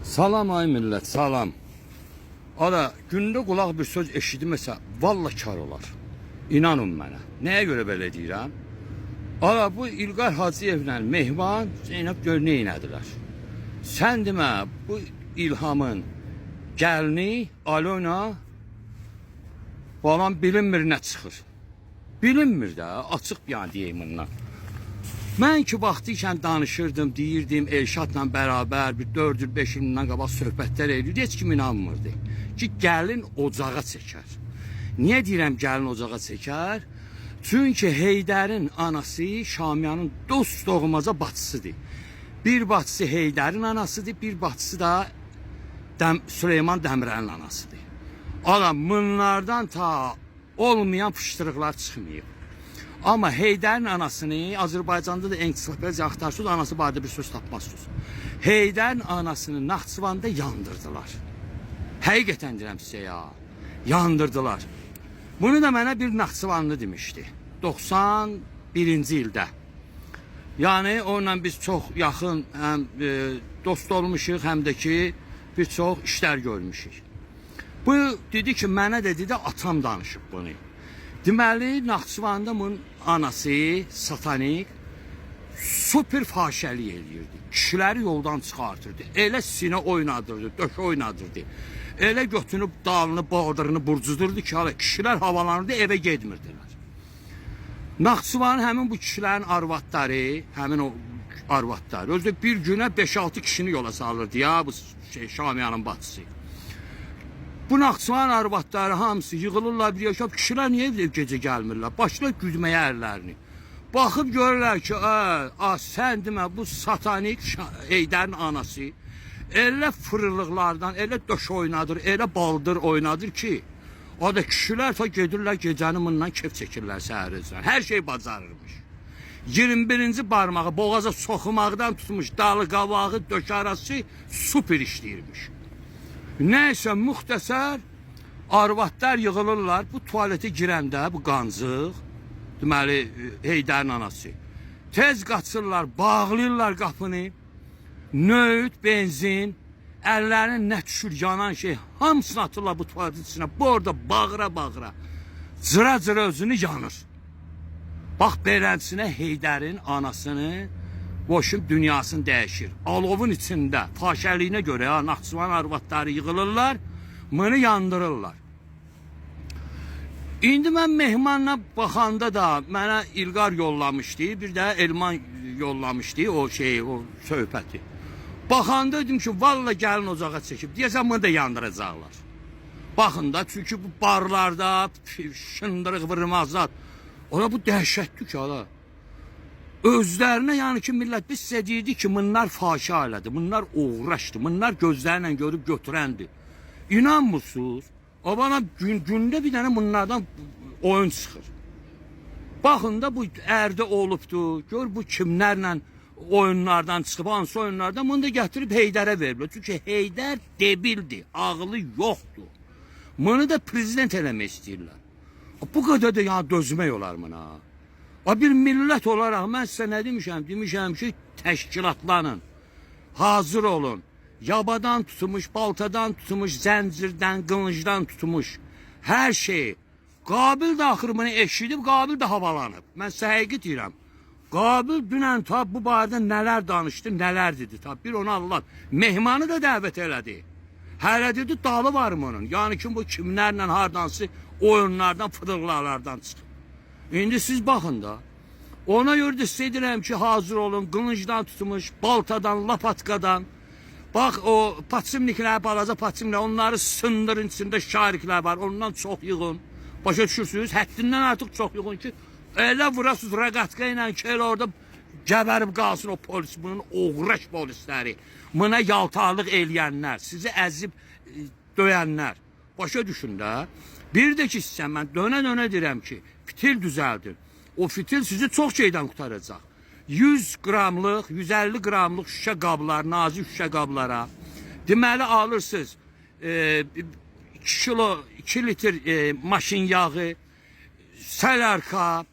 Salam ay millət, salam. Ara gündə qulaq bir söz eşitməsə, valla kar olar. İnanın mənə. Nəyə görə belə deyirəm? Ara bu İlqar Hacıyevlə Mehman Zeynəb gör nə etdilər. Sən demə bu İlhamın gəlini Alona falan bilinmir nə çıxır. Bilinmir də, açıq yəni deyim bundan. Mən ki vaxtı ikən danışırdım, deyirdim Elşadla bərabər bir 4 il 5 ildən qabaq söhbətlər edirdi. Heç kim inanmırdı ki gəlin ocağa çəkər. Niyə deyirəm gəlin ocağa çəkər? Çünki Heydərin anası Şamiyanın dost doğmaca bacısıdır. Bir bacısı Heydərin anasıdır, bir bacısı da Süleyman Dəmirəlin anasıdır. Adam bunlardan ta olmayan fışdırıqlar çıxmayıb. Amma Heydərin anasını Azərbaycanda da ensiklopediya axtarsınız, anası barədə bir söz tapmazsınız. Heydərin anasını Naxçıvanda yandırdılar. Həqiqətən deyirəm sizə ya, yandırdılar. Bunu da mənə bir Naxçıvanlı demişdi. 91-ci ildə. Yəni onunla biz çox yaxın həm dost olmuşuq, həm də ki bir çox işlər görmüşük. Bu dedi ki, mənə də dedi atam danışıb bunu. Deməli, Naxçıvanda bunun anası satanik super fahişəlik eləyirdi. Kişiləri yoldan çıxartırdı. Elə sinə oynadırdı, döş oynadırdı. Elə götünüb dalını, bağdırını burcudurdu ki, kişilər havalanırdı, evə gedmirdilər. Naxçıvanın həmin bu kişilərin arvadları, həmin o arvadları, özü bir günə 5-6 kişini yola salırdı ya, bu Şamiyanın bacısı. Bu Naxçıvan arvadları hamısı yığılırlar bir yaşab, kişilər niyə evdə gecə gəlmirlər? Başlar güdməyə ərlərini. Baxıb görürlər ki, sən demə bu satanik Heydərin anası elə fırılıqlardan, elə döş oynadır, elə baldır oynadır ki, o da kişilər ta gedirlər gecəni bundan kef çəkirlər səhərizdən. Hər şey bacarırmış. 21-ci barmağı boğaza soxumaqdan tutmuş, dalı qavağı, döş arası super işləyirmiş. Nəysə müxtəsər arvadlar yığılırlar. Bu tualetə girəndə bu qancıq, deməli Heydərin anası. Tez qaçırlar, bağlayırlar qapını. Nöğüt, benzin, əllərinin nə düşür yanan şey hamısını atırlar bu tuvaletin içinə. Bu orada bağıra-bağıra, cıra-cıra özünü yanır. Bax beləsinə Heydərin anasını boşun dünyasını dəyişir. Alovun içində fahişəliyinə görə ya, Naxçıvan arvadları yığılırlar, bunu yandırırlar. İndi mən Mehmanla baxanda da mənə İlqar yollamışdı, bir də Elman yollamışdı o şeyi, o söhbəti. Baxanda dedim ki, valla gəlin ocağa çəkib, deyəsən bunu da yandıracaqlar. Baxın da, çünki bu barlarda şındırıq vırmazlar. Ona bu dəhşətdir ki, hala. Özlərinə yəni ki, millət biz sizə deyirdi ki, bunlar fahişə ailədir, bunlar uğraşdır, bunlar gözlərlə görüb götürəndir. İnanmırsınız? O bana gündə bir dənə bunlardan oyun çıxır. Baxın da bu ərdə olubdur, gör bu kimlərlə oyunlardan çıxıb, hansı oyunlardan bunu da gətirib Heydərə veriblər. Çünki Heydər debildir, ağlı yoxdur. Bunu da prezident eləmək istəyirlər. Bu qədər də yəni dözmək olar buna. Bir millət olaraq mən sizə nə demişəm? Demişəm ki, təşkilatlanın, hazır olun. Yabadan tutmuş, baltadan tutmuş, zəncirdən, qılıncdan tutmuş, hər şeyi. Qabil də axır bunu eşidib, Qabil də havalanıb. Mən sizə həqiqət deyirəm. Qabil dünən ta bu barədə nələr danışdı, nələr dedi. Bir onu Allah, Mehmanı da dəvət elədi. Hələ dedi, dalı var bunun. Yəni ki, bu kimlərlə, hardansı oyunlardan, fıdırlarlardan çıxıb. İndi siz baxın da, ona görə də sizə deyirəm ki, hazır olun, qılıncdan tutmuş, baltadan, lapatkadan. Bax o patsimliklər, balaca patsimliklər, onları sındırın içində şariklər var, ondan çox yığın. Başa düşürsünüz, həddindən artıq çox yığın ki, elə vurasınız rəqatka ilə ki, elə orada gəbərib qalsın o polis, bunun uğraş polisləri, buna yaltarlıq eləyənlər, sizi əzib döyənlər. Başa düşün də. Bir də ki, sizə mən dönə-dönə deyirəm ki, fitil düzəldir. O fitil sizi çox şeydən qutaracaq. 100 qramlıq, 150 qramlıq şüşə qablar, nazik şüşə qablara deməli alırsınız 2 litr maşın yağı, sələrka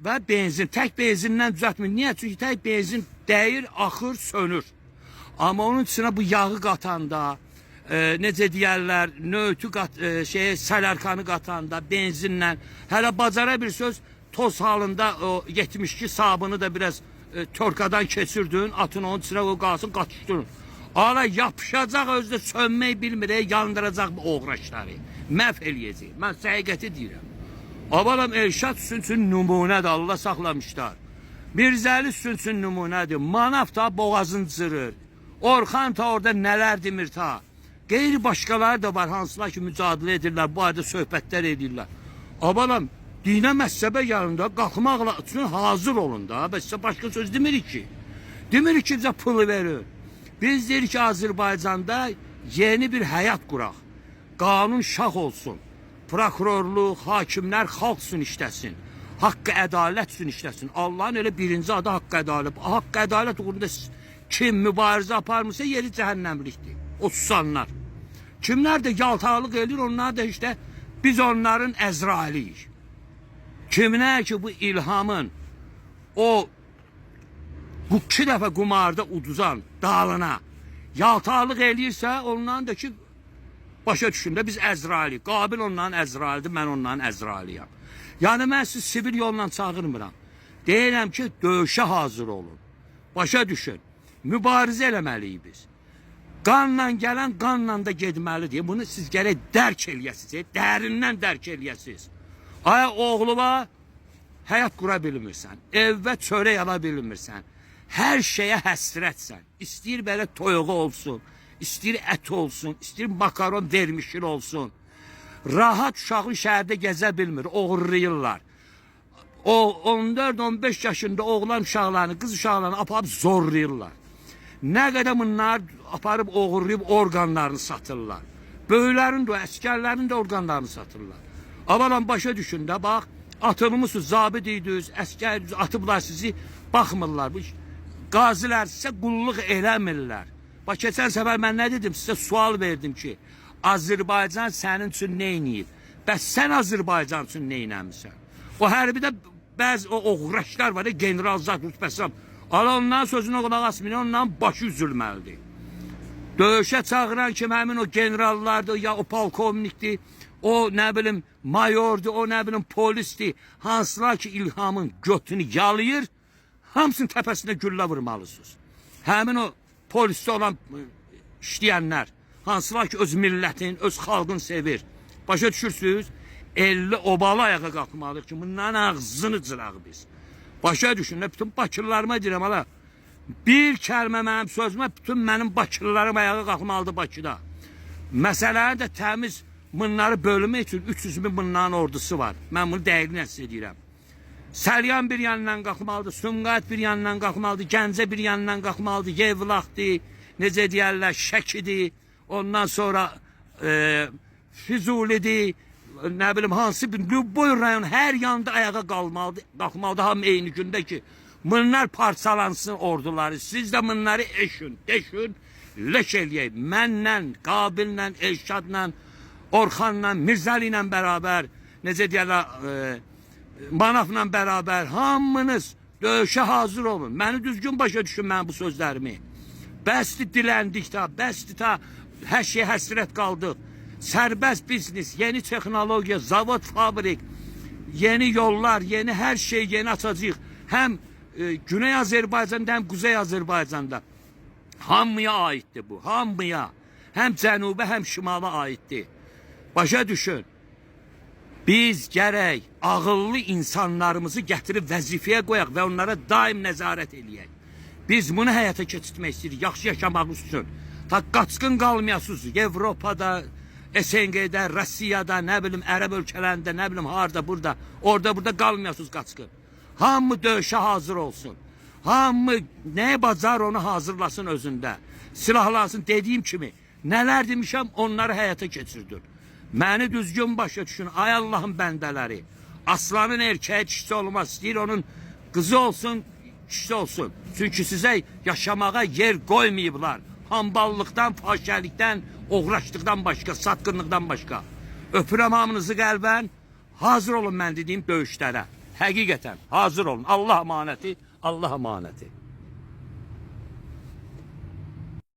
və benzin. Tək benzindən düzəltməyin. Niyə? Çünki tək benzin dəyir, axır, sönür. Amma onun içinə bu yağı qatanda, necə deyərlər, nöğütü sələrkanı qatanda, benzinlə, hələ bacara bir söz, toz halında o 72 sabını da biraz torkadan keçirdin, atın onun içinə o qalsın, qaçışdırın. Ala yapışacaq, özdə sönmək bilmir, yandıracaq bu oğraşları. Məhv eləyəcək. Mən həqiqəti deyirəm. Abalam Elşad üçün nümunədir, Allah saxlamışlar. Mirzəli üçün nümunədir. Manaf da boğazını cırır. Orxan ta orada nələr demir ta. Qeyri başqaları da var, hansılar ki mücadilə edirlər, bu arada söhbətlər edirlər. Abalam, dinə məhzəbə yanında qalxmaqla üçün hazır olun da. Bəs sizə başqa söz demirik ki. Demirik ki, bizə pulu verir. Biz deyirik ki, Azərbaycanda yeni bir həyat quraq. Qanun şah olsun. Prokurorluq, hakimlər xalq üçün işləsin. Haqqı ədalət üçün işləsin. Allahın elə birinci adı haqqı ədalət. Haqqı ədalət uğrunda kim mübarizə aparmırsa yeri cəhənnəmlikdir. O susanlar. Kimlər də yaltaqlıq edir, onlar da işte biz onların Əzrailiyik. Kimlər ki bu İlhamın o bu 2 dəfə qumarda uduzan dalına yaltaqlıq eləyirsə, onların da ki başa düşün də biz Əzraili. Qabil onların Əzrailidir, mən onların Əzrailiyəm. Yəni mən siz sivil yolla çağırmıram. Deyirəm ki, döyüşə hazır olun. Başa düşün. Mübarizə eləməliyik biz. Qanla gələn qanla da getməlidir. Bunu siz gərək dərk eləyəsiniz. Dərindən dərk eləyəsiniz. Aya oğluma həyat qura bilmirsən. Evvə çörək ala bilmirsən. Hər şeyə həsrətsən. İstəyir belə toyuğu olsun. İstəyir ət olsun. İstəyir makaron vermişin olsun. Rahat uşaqlı şəhərdə gəzə bilmir. Oğurlayırlar. O 14-15 yaşında oğlan uşaqlarını, qız uşaqlarını aparıb zorlayırlar. Nə qədər bunlar aparıb oğurlayıb orqanlarını satırlar. Böyüklərin də, əskərlərin də orqanlarını satırlar. Avalan başa düşün də, bax, atılmışsınız, zabit idiniz, əskər atıblar sizi, baxmırlar. Qazilər sizə qulluq eləmirlər. Bax, keçən səfər mən nə dedim, sizə sual verdim ki, Azərbaycan sənin üçün nə eləyib? Bəs sən Azərbaycan üçün nə eləmirsən? O hərbidə bəzi o oğraşlar var, general zat rütbəsi. Ala ondan sözünə qulaq asmayın, ondan başı üzülməlidir. Döyüşə çağıran kim həmin o generallardır, ya o polkovnikdir, o nə bilim mayordur, o nə bilim polisdir. Hansılar ki İlhamın götünü yalayır, hamısının təpəsinə güllə vurmalısınız. Həmin o polisdə olan işləyənlər, hansılar ki öz millətin, öz xalqını sevir. Başa düşürsünüz? 50 obalı ayağa qalxmalıyıq ki, bunların ağzını cıraq biz. Başa düşün, bütün Bakırlarıma deyirəm, hala. Bir kəlmə mənim sözümə, bütün mənim Bakırlarım ayağa qalxmalıdır Bakıda. Məsələni də təmiz bunları bölmək üçün 300 min bunların ordusu var. Mən bunu dəqiqlə sizə deyirəm. Səlyan bir yandan qalxmalıdır, Sumqayıt bir yandan qalxmalıdır, Gəncə bir yandan qalxmalıdır, Yevlaxdır, necə deyərlər, Şəkidir, ondan sonra Füzulidir, nə bilim hansı bir boy rayon hər yanda ayağa qalxmalıdır hamı eyni gündə ki, bunlar parçalansın orduları, siz də bunları eşün, deşün, leş eləyək. Mənlə, Qabillə, Elşadla, Orxanla, Mirzəli ilə bərabər, necə deyərlər, Manafla bərabər, hamınız döyüşə hazır olun. Məni düzgün başa düşün mən bu sözlərimi. Bəsdir diləndik ta, bəsdir ta, hər şey həsrət qaldıq. Sərbəst biznes, yeni texnologiya, zavod, fabrik, yeni yollar, yeni hər şey yeni açacaq. Həm Güney Azərbaycanda, həm Quzey Azərbaycanda. Hamıya aiddir bu, hamıya. Həm cənubə, həm şimala aiddir. Başa düşün. Biz gərək ağıllı insanlarımızı gətirib vəzifəyə qoyaq və onlara daim nəzarət eləyək. Biz bunu həyata keçirtmək istəyirik, yaxşı yaşamaq üçün. Ta qaçqın qalmayasınız Avropada, SNG-də, Rusiyada, nə bilim Ərəb ölkələrində, nə bilim harda, burada, orada, burada qalmayasınız qaçqın. Hamı döyüşə hazır olsun. Hamı nəyə bacar onu hazırlasın özündə. Silahlansın, dediyim kimi, nələr demişəm onları həyata keçirdir. Məni düzgün başa düşün, ay Allahın bəndələri. Aslanın erkəyi kişisi olmaz, istəyir onun qızı olsun, kişisi olsun. Çünki sizə yaşamağa yer qoymayıblar. Hamballıqdan, fahişəlikdən, oğraşlıqdan başqa, satqınlıqdan başqa. Öpürəm hamınızı qəlbən, hazır olun mən dediyim döyüşlərə. Həqiqətən, hazır olun. Allah əmanəti, Allah əmanəti.